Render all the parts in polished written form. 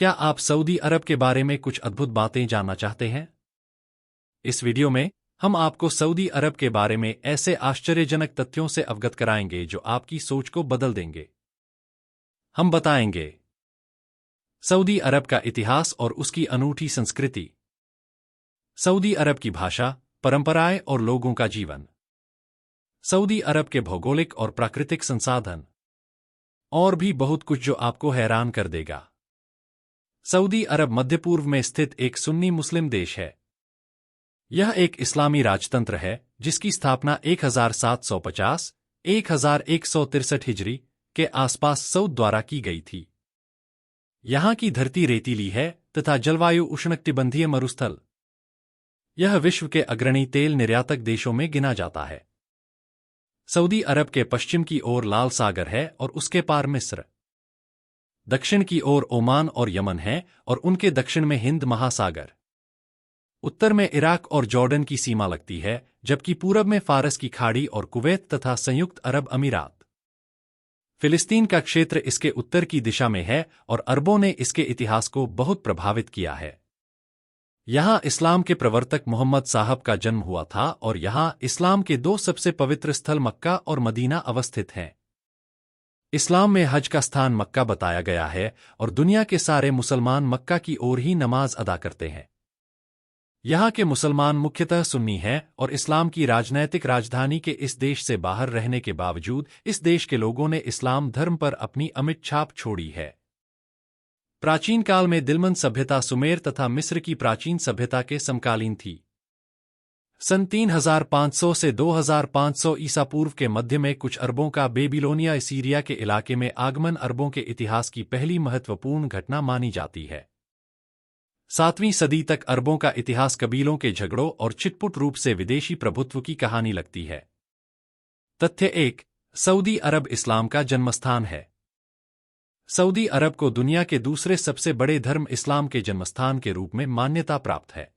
क्या आप सऊदी अरब के बारे में कुछ अद्भुत बातें जानना चाहते हैं? इस वीडियो में हम आपको सऊदी अरब के बारे में ऐसे आश्चर्यजनक तथ्यों से अवगत कराएंगे जो आपकी सोच को बदल देंगे। हम बताएंगे सऊदी अरब का इतिहास और उसकी अनूठी संस्कृति, सऊदी अरब की भाषा, परंपराएं और लोगों का जीवन, सऊदी अरब के भौगोलिक और प्राकृतिक संसाधन, और भी बहुत कुछ जो आपको हैरान कर देगा। सऊदी अरब मध्य पूर्व में स्थित एक सुन्नी मुस्लिम देश है। यह एक इस्लामी राजतंत्र है जिसकी स्थापना 1750-1163 हिजरी के आसपास सऊद द्वारा की गई थी। यहाँ की धरती रेतीली है तथा जलवायु उष्णकटिबंधीय मरुस्थल। यह विश्व के अग्रणी तेल निर्यातक देशों में गिना जाता है। सऊदी अरब के पश्चिम की ओर लाल सागर है और उसके पार मिस्र, दक्षिण की ओर ओमान और यमन है और उनके दक्षिण में हिंद महासागर, उत्तर में इराक और जॉर्डन की सीमा लगती है, जबकि पूरब में फारस की खाड़ी और कुवैत तथा संयुक्त अरब अमीरात। फिलिस्तीन का क्षेत्र इसके उत्तर की दिशा में है और अरबों ने इसके इतिहास को बहुत प्रभावित किया है। यहाँ इस्लाम के प्रवर्तक मोहम्मद साहब का जन्म हुआ था और यहाँ इस्लाम के दो सबसे पवित्र स्थल मक्का और मदीना अवस्थित हैं। इस्लाम में हज का स्थान मक्का बताया गया है और दुनिया के सारे मुसलमान मक्का की ओर ही नमाज अदा करते हैं। यहाँ के मुसलमान मुख्यतः सुन्नी हैं और इस्लाम की राजनैतिक राजधानी के इस देश से बाहर रहने के बावजूद इस देश के लोगों ने इस्लाम धर्म पर अपनी अमिट छाप छोड़ी है। प्राचीन काल में दिलमन सभ्यता सुमेर तथा मिस्र की प्राचीन सभ्यता के समकालीन थी। सन 3500 से 2500 ईसा पूर्व के मध्य में कुछ अरबों का बेबीलोनिया सीरिया के इलाके में आगमन अरबों के इतिहास की पहली महत्वपूर्ण घटना मानी जाती है। 7वीं सदी तक अरबों का इतिहास कबीलों के झगड़ों और छिटपुट रूप से विदेशी प्रभुत्व की कहानी लगती है। तथ्य 1, सऊदी अरब इस्लाम का जन्मस्थान है। सऊदी अरब को दुनिया के दूसरे सबसे बड़े धर्म इस्लाम के जन्मस्थान के रूप में मान्यता प्राप्त है।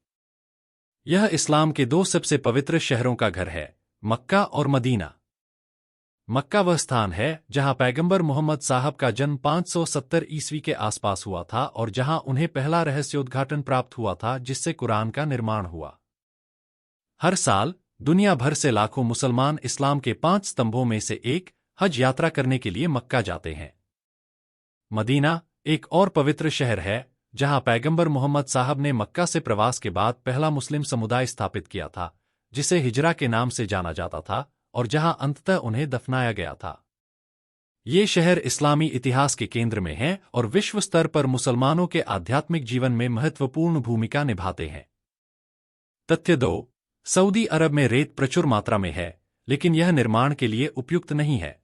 यह इस्लाम के दो सबसे पवित्र शहरों का घर है, मक्का और मदीना। मक्का वह स्थान है जहां पैगंबर मोहम्मद साहब का जन्म 570 ईस्वी के आसपास हुआ था और जहां उन्हें पहला रहस्योद्घाटन प्राप्त हुआ था जिससे कुरान का निर्माण हुआ। हर साल दुनिया भर से लाखों मुसलमान इस्लाम के 5 स्तंभों में से एक हज यात्रा करने के लिए मक्का जाते हैं। मदीना एक और पवित्र शहर है जहां पैगंबर मोहम्मद साहब ने मक्का से प्रवास के बाद पहला मुस्लिम समुदाय स्थापित किया था, जिसे हिजरा के नाम से जाना जाता था और जहां अंततः उन्हें दफनाया गया था। ये शहर इस्लामी इतिहास के केंद्र में हैं और विश्व स्तर पर मुसलमानों के आध्यात्मिक जीवन में महत्वपूर्ण भूमिका निभाते हैं। तथ्य 2, सऊदी अरब में रेत प्रचुर मात्रा में है, लेकिन यह निर्माण के लिए उपयुक्त नहीं है।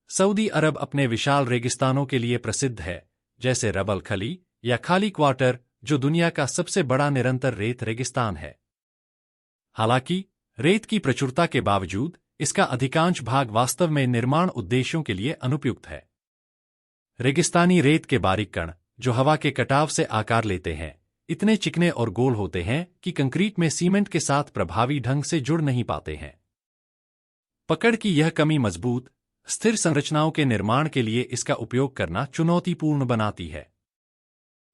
सऊदी अरब अपने विशाल रेगिस्तानों के लिए प्रसिद्ध है, जैसे रबल खली या खाली क्वार्टर, जो दुनिया का सबसे बड़ा निरंतर रेत रेगिस्तान है। हालांकि रेत की प्रचुरता के बावजूद इसका अधिकांश भाग वास्तव में निर्माण उद्देश्यों के लिए अनुपयुक्त है। रेगिस्तानी रेत के बारीक कण, जो हवा के कटाव से आकार लेते हैं, इतने चिकने और गोल होते हैं कि कंक्रीट में सीमेंट के साथ प्रभावी ढंग से जुड़ नहीं पाते हैं। पकड़ की यह कमी मजबूत, स्थिर संरचनाओं के निर्माण के लिए इसका उपयोग करना चुनौतीपूर्ण बनाती है।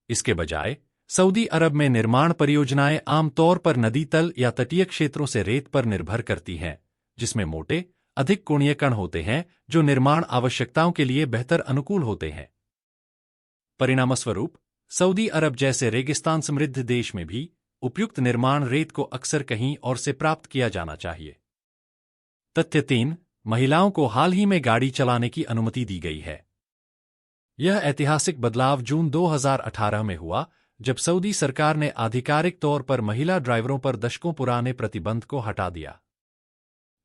इसके बजाय सऊदी अरब में निर्माण परियोजनाएं आमतौर पर नदी तल या तटीय क्षेत्रों से रेत पर निर्भर करती हैं, जिसमें मोटे, अधिक कोणीय कण होते हैं जो निर्माण आवश्यकताओं के लिए बेहतर अनुकूल होते हैं। परिणामस्वरूप सऊदी अरब जैसे रेगिस्तान समृद्ध देश में भी उपयुक्त निर्माण रेत को अक्सर कहीं और से प्राप्त किया जाना चाहिए। तथ्य 3, महिलाओं को हाल ही में गाड़ी चलाने की अनुमति दी गई है। यह ऐतिहासिक बदलाव जून 2018 में हुआ, जब सऊदी सरकार ने आधिकारिक तौर पर महिला ड्राइवरों पर दशकों पुराने प्रतिबंध को हटा दिया।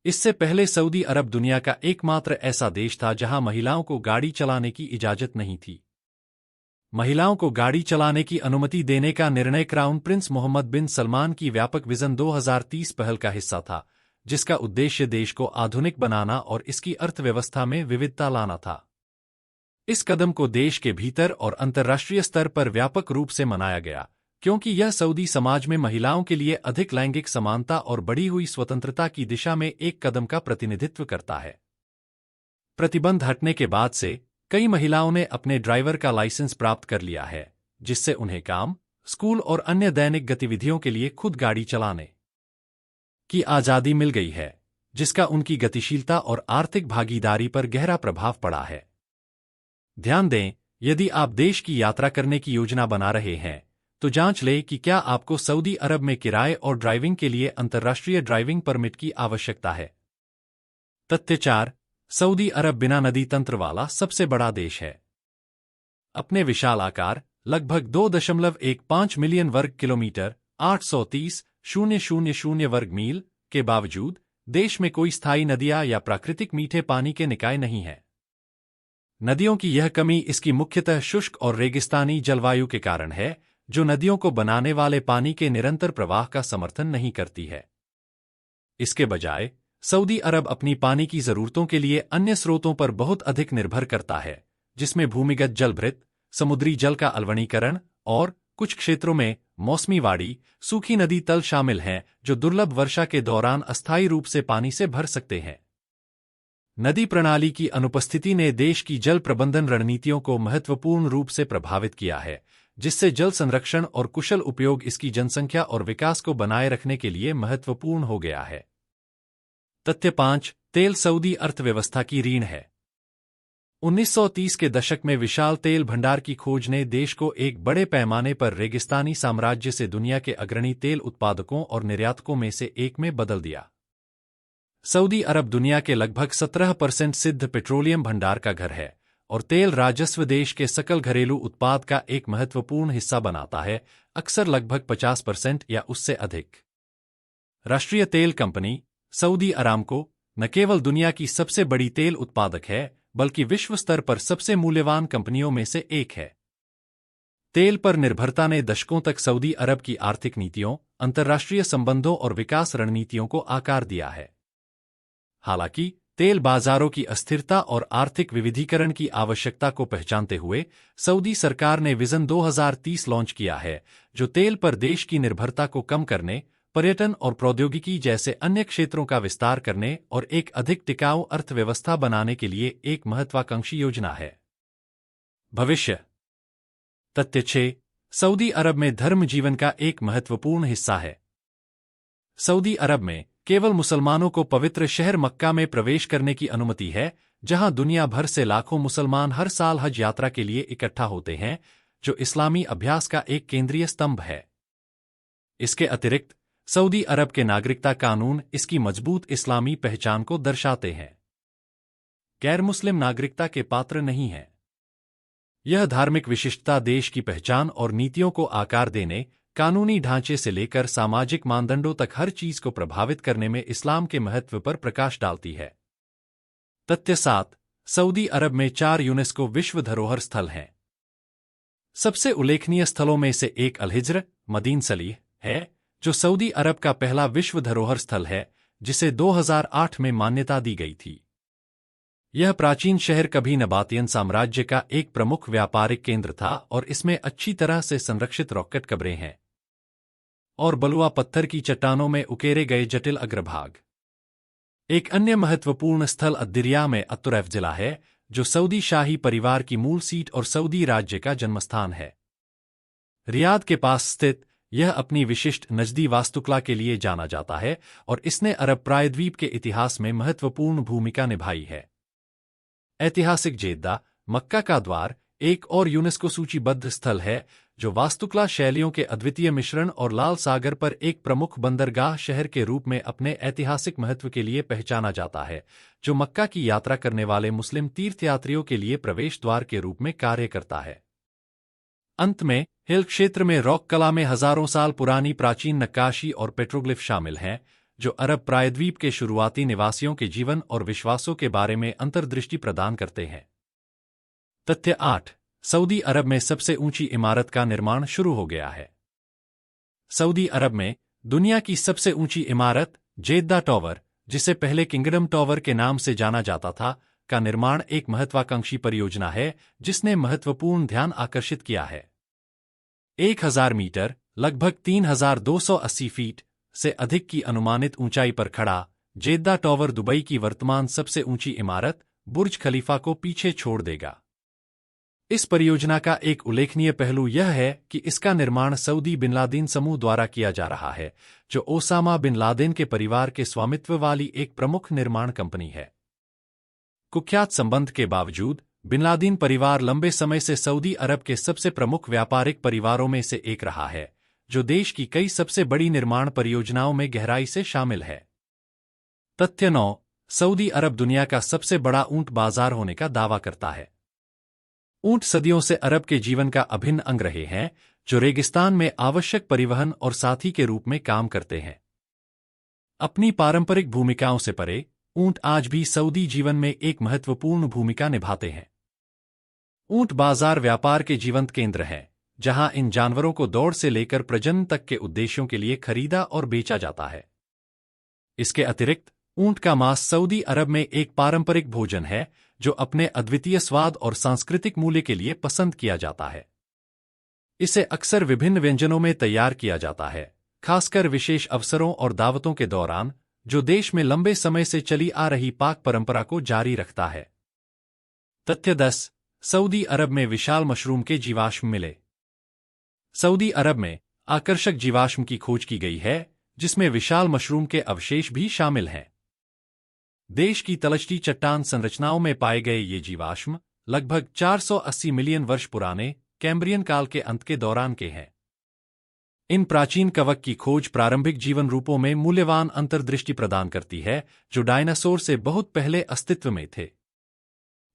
इससे पहले सऊदी अरब दुनिया का एकमात्र ऐसा देश था जहां महिलाओं को गाड़ी चलाने की इजाजत नहीं थी। महिलाओं को गाड़ी चलाने की अनुमति देने का निर्णय क्राउन प्रिंस मोहम्मद बिन सलमान की व्यापक विजन 2030 पहल का हिस्सा था, जिसका उद्देश्य देश को आधुनिक बनाना और इसकी अर्थव्यवस्था में विविधता लाना था। इस कदम को देश के भीतर और अंतर्राष्ट्रीय स्तर पर व्यापक रूप से मनाया गया, क्योंकि यह सऊदी समाज में महिलाओं के लिए अधिक लैंगिक समानता और बढ़ी हुई स्वतंत्रता की दिशा में एक कदम का प्रतिनिधित्व करता है। प्रतिबंध हटने के बाद से कई महिलाओं ने अपने ड्राइवर का लाइसेंस प्राप्त कर लिया है, जिससे उन्हें काम, स्कूल और अन्य दैनिक गतिविधियों के लिए खुद गाड़ी चलाने की आज़ादी मिल गई है, जिसका उनकी गतिशीलता और आर्थिक भागीदारी पर गहरा प्रभाव पड़ा है। ध्यान दें, यदि आप देश की यात्रा करने की योजना बना रहे हैं, तो जांच लें कि क्या आपको सऊदी अरब में किराए और ड्राइविंग के लिए अंतर्राष्ट्रीय ड्राइविंग परमिट की आवश्यकता है। तथ्य 4। सऊदी अरब बिना नदी तंत्र वाला सबसे बड़ा देश है। अपने विशाल आकार, लगभग 2.15 मिलियन वर्ग किलोमीटर 830,000 वर्ग मील के बावजूद देश में कोई स्थायी नदियां या प्राकृतिक मीठे पानी के निकाय नहीं है। नदियों की यह कमी इसकी मुख्यतः शुष्क और रेगिस्तानी जलवायु के कारण है, जो नदियों को बनाने वाले पानी के निरंतर प्रवाह का समर्थन नहीं करती है। इसके बजाय सऊदी अरब अपनी पानी की जरूरतों के लिए अन्य स्रोतों पर बहुत अधिक निर्भर करता है, जिसमें भूमिगत जलभृत, समुद्री जल का अलवणीकरण और कुछ क्षेत्रों में मौसमी वाड़ी, सूखी नदी तल शामिल हैं, जो दुर्लभ वर्षा के दौरान अस्थायी रूप से पानी से भर सकते हैं। नदी प्रणाली की अनुपस्थिति ने देश की जल प्रबंधन रणनीतियों को महत्वपूर्ण रूप से प्रभावित किया है, जिससे जल संरक्षण और कुशल उपयोग इसकी जनसंख्या और विकास को बनाए रखने के लिए महत्वपूर्ण हो गया है। तथ्य 5। तेल सऊदी अर्थव्यवस्था की रीढ़ है। 1930 के दशक में विशाल तेल भंडार की खोज ने देश को एक बड़े पैमाने पर रेगिस्तानी साम्राज्य से दुनिया के अग्रणी तेल उत्पादकों और निर्यातकों में से एक में बदल दिया। सऊदी अरब दुनिया के लगभग 17% सिद्ध पेट्रोलियम भंडार का घर है और तेल राजस्व देश के सकल घरेलू उत्पाद का एक महत्वपूर्ण हिस्सा बनाता है, अक्सर लगभग 50% या उससे अधिक। राष्ट्रीय तेल कंपनी सऊदी अरामको न केवल दुनिया की सबसे बड़ी तेल उत्पादक है, बल्कि विश्व स्तर पर सबसे मूल्यवान कंपनियों में से एक है। तेल पर निर्भरता ने दशकों तक सऊदी अरब की आर्थिक नीतियों, अंतर्राष्ट्रीय संबंधों और विकास रणनीतियों को आकार दिया है। हालांकि तेल बाजारों की अस्थिरता और आर्थिक विविधीकरण की आवश्यकता को पहचानते हुए सऊदी सरकार ने विजन 2030 लॉन्च किया है, जो तेल पर देश की निर्भरता को कम करने, पर्यटन और प्रौद्योगिकी जैसे अन्य क्षेत्रों का विस्तार करने और एक अधिक टिकाऊ अर्थव्यवस्था बनाने के लिए एक महत्वाकांक्षी योजना है। भविष्य। तथ्य 6। सऊदी अरब में धर्म जीवन का एक महत्वपूर्ण हिस्सा है। सऊदी अरब में केवल मुसलमानों को पवित्र शहर मक्का में प्रवेश करने की अनुमति है, जहां दुनिया भर से लाखों मुसलमान हर साल हज यात्रा के लिए इकट्ठा होते हैं, जो इस्लामी अभ्यास का एक केंद्रीय स्तंभ है। इसके अतिरिक्त सऊदी अरब के नागरिकता कानून इसकी मजबूत इस्लामी पहचान को दर्शाते हैं। गैर मुस्लिम नागरिकता के पात्र नहीं है। यह धार्मिक विशिष्टता देश की पहचान और नीतियों को आकार देने, कानूनी ढांचे से लेकर सामाजिक मानदंडों तक हर चीज को प्रभावित करने में इस्लाम के महत्व पर प्रकाश डालती है। तथ्य 7। सऊदी अरब में 4 यूनेस्को विश्व धरोहर स्थल हैं। सबसे उल्लेखनीय स्थलों में से एक अल-हिज्र मदीन सलीह है, जो सऊदी अरब का पहला विश्व धरोहर स्थल है, जिसे 2008 में मान्यता दी गई थी। यह प्राचीन शहर कभी नबातियन साम्राज्य का एक प्रमुख व्यापारिक केंद्र था और इसमें अच्छी तरह से संरक्षित रॉकेट कब्रें हैं और बलुआ पत्थर की चट्टानों में उकेरे गए जटिल अग्रभाग। एक अन्य महत्वपूर्ण स्थल अद्दिरिया में अत्तुरैफ जिला है, जो सऊदी शाही परिवार की मूल सीट और सऊदी राज्य का जन्मस्थान है। रियाद के पास स्थित यह अपनी विशिष्ट नजदी वास्तुकला के लिए जाना जाता है और इसने अरब प्रायद्वीप के इतिहास में महत्वपूर्ण भूमिका निभाई है। ऐतिहासिक जेद्दा, मक्का का द्वार, एक और यूनेस्को सूचीबद्ध स्थल है, जो वास्तुकला शैलियों के अद्वितीय मिश्रण और लाल सागर पर एक प्रमुख बंदरगाह शहर के रूप में अपने ऐतिहासिक महत्व के लिए पहचाना जाता है, जो मक्का की यात्रा करने वाले मुस्लिम तीर्थयात्रियों के लिए प्रवेश द्वार के रूप में कार्य करता है। अंत में, हिल क्षेत्र में रॉक कला में हजारों साल पुरानी प्राचीन नक्काशी और पेट्रोग्लिफ शामिल हैं, जो अरब प्रायद्वीप के शुरुआती निवासियों के जीवन और विश्वासों के बारे में अंतर्दृष्टि प्रदान करते हैं। तथ्य 8। सऊदी अरब में सबसे ऊंची इमारत का निर्माण शुरू हो गया है। सऊदी अरब में दुनिया की सबसे ऊंची इमारत, जेद्दा टॉवर, जिसे पहले किंगडम टॉवर के नाम से जाना जाता था, का निर्माण एक महत्वाकांक्षी परियोजना है जिसने महत्वपूर्ण ध्यान आकर्षित किया है। 1000 मीटर, लगभग 3280 फीट से अधिक की अनुमानित ऊंचाई पर खड़ा जेद्दा टॉवर दुबई की वर्तमान सबसे ऊंची इमारत बुर्ज खलीफा को पीछे छोड़ देगा। इस परियोजना का एक उल्लेखनीय पहलू यह है कि इसका निर्माण सऊदी बिन लादेन समूह द्वारा किया जा रहा है, जो ओसामा बिन लादेन के परिवार के स्वामित्व वाली एक प्रमुख निर्माण कंपनी है। कुख्यात संबंध के बावजूद बिन लादेन परिवार लंबे समय से सऊदी अरब के सबसे प्रमुख व्यापारिक परिवारों में से एक रहा है, जो देश की कई सबसे बड़ी निर्माण परियोजनाओं में गहराई से शामिल है। तथ्य 9। सऊदी अरब दुनिया का सबसे बड़ा ऊंट बाजार होने का दावा करता है। ऊंट सदियों से अरब के जीवन का अभिन्न अंग रहे हैं, जो रेगिस्तान में आवश्यक परिवहन और साथी के रूप में काम करते हैं। अपनी पारंपरिक भूमिकाओं से परे, ऊंट आज भी सऊदी जीवन में एक महत्वपूर्ण भूमिका निभाते हैं। ऊंट बाजार व्यापार के जीवंत केंद्र हैं, जहां इन जानवरों को दौड़ से लेकर प्रजनन तक के उद्देश्यों के लिए खरीदा और बेचा जाता है। इसके अतिरिक्त ऊंट का मांस सऊदी अरब में एक पारंपरिक भोजन है, जो अपने अद्वितीय स्वाद और सांस्कृतिक मूल्य के लिए पसंद किया जाता है। इसे अक्सर विभिन्न व्यंजनों में तैयार किया जाता है, खासकर विशेष अवसरों और दावतों के दौरान, जो देश में लंबे समय से चली आ रही पाक परंपरा को जारी रखता है। तथ्य 10। सऊदी अरब में विशाल मशरूम के जीवाश्म मिले। सऊदी अरब में आकर्षक जीवाश्म की खोज की गई है, जिसमें विशाल मशरूम के अवशेष भी शामिल हैं। देश की तलछटी चट्टान संरचनाओं में पाए गए ये जीवाश्म लगभग 480 मिलियन वर्ष पुराने कैम्ब्रियन काल के अंत के दौरान के हैं। इन प्राचीन कवक की खोज प्रारंभिक जीवन रूपों में मूल्यवान अंतर्दृष्टि प्रदान करती है, जो डायनासोर से बहुत पहले अस्तित्व में थे।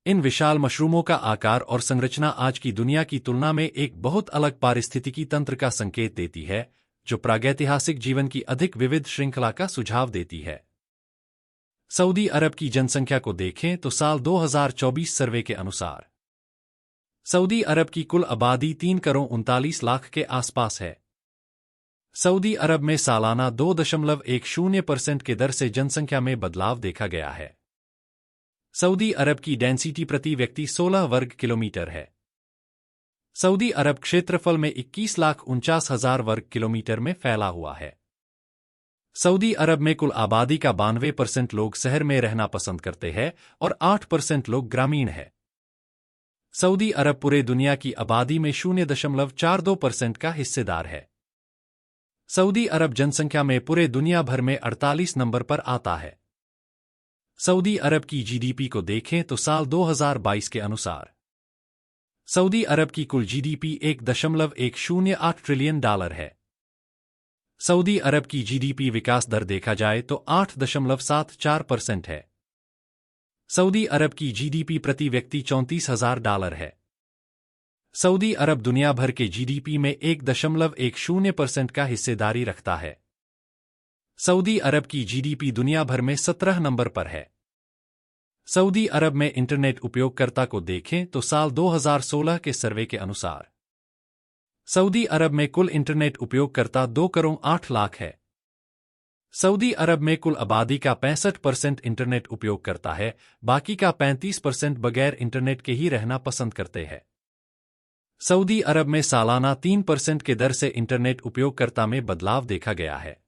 इन विशाल मशरूमों का आकार और संरचना आज की दुनिया की तुलना में एक बहुत अलग पारिस्थितिकी तंत्र का संकेत देती है, जो प्रागैतिहासिक जीवन की अधिक विविध श्रृंखला का सुझाव देती है। सऊदी अरब की जनसंख्या को देखें तो साल 2024 सर्वे के अनुसार सऊदी अरब की कुल आबादी 3,39,00,000 के आसपास है। सऊदी अरब में सालाना 2.10% के दर से जनसंख्या में बदलाव देखा गया है। सऊदी अरब की डेंसिटी प्रति व्यक्ति 16 वर्ग किलोमीटर है। सऊदी अरब क्षेत्रफल में 21,49,000 वर्ग किलोमीटर में फैला हुआ है। सऊदी अरब में कुल आबादी का 92% लोग शहर में रहना पसंद करते हैं और 8% लोग ग्रामीण हैं। सऊदी अरब पूरे दुनिया की आबादी में 0.42% का हिस्सेदार है। सऊदी अरब जनसंख्या में पूरे दुनिया भर में 48 नंबर पर आता है। सऊदी अरब की जीडीपी को देखें तो साल 2022 के अनुसार सऊदी अरब की कुल जीडीपी $1.108 ट्रिलियन है। सऊदी अरब की जीडीपी विकास दर देखा जाए तो 8.74% है। सऊदी अरब की जीडीपी प्रति व्यक्ति $34,000 है। सऊदी अरब दुनिया भर के जीडीपी में 1.10% का हिस्सेदारी रखता है। सऊदी अरब की जीडीपी दुनिया भर में 17 नंबर पर है। सऊदी अरब में इंटरनेट उपयोगकर्ता को देखें तो साल 2016 के सर्वे के अनुसार सऊदी अरब में कुल इंटरनेट उपयोगकर्ता 2,08,00,000 है। सऊदी अरब में कुल आबादी का 65% इंटरनेट उपयोग करता है, बाकी का 35% बगैर इंटरनेट के ही रहना पसंद करते हैं। सऊदी अरब में सालाना 3% के दर से इंटरनेट उपयोगकर्ता में बदलाव देखा गया है।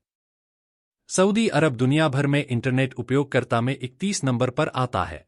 सऊदी अरब दुनिया भर में इंटरनेट उपयोगकर्ता में 31 नंबर पर आता है।